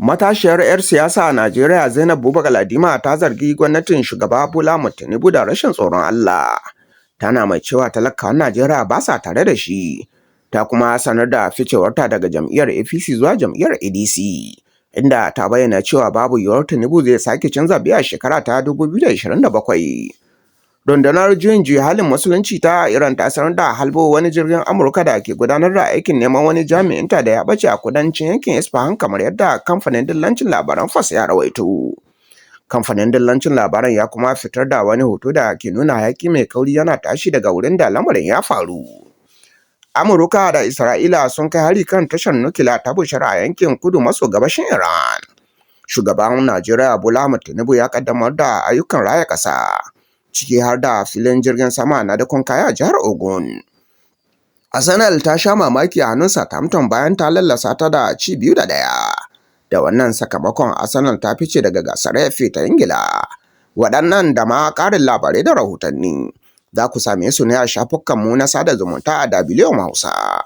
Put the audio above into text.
Matashiyar 'yar siyasa a Najeriya Zainab Buba Galadima ta zargi gwamnatin shugaba Bola Tinubu da rashin tsoron Allah. Tana mai cewa talakawan Najeriya ba sa tare da shi. Ta kuma sanar da ficewarta daga jam'iyyar APC zuwa jam'iyyar ADC. Inda ta bayyana cewa babu yiwuwar Tinubu zai sake cin zaɓe a shekara ta 2027. Rundunar juyin juya halin musulunci ta Iran ta sanar da halbo wani jirgin Amurka da ke gudanar da aikin neman wani jami'inta da ya bace a kudancin yankin Isfahan kamar yadda kamfanin dillancin labaran FAS ya rawaito. Kamfanin dillancin labaran ya kuma fitar da wani hoto da ke nuna hayaki mai kauri yana tashi daga wurin da lamarin ya faru. Amurka da Isra'ila sun kai hari kan tashar nukiliya ta Bushra a yankin kudu maso gabashin Iran. Shugaban Najeriya Bola Tinubu ya kaddamar da ayyukan raya ƙasa, ciki har da filin jirgin sama na dakon kaya a jihar Ogun. Arsenal ta sha mamaki a hannun Southampton bayan ta lallasa ta da ci 2-1. Da wannan sakamakon Arsenal ta fice daga gasar FA ta Ingila. Waɗannan da ma ƙarin labarai da rahotanni za ku same su ne a shafukanmu na sada zumunta a Hausa.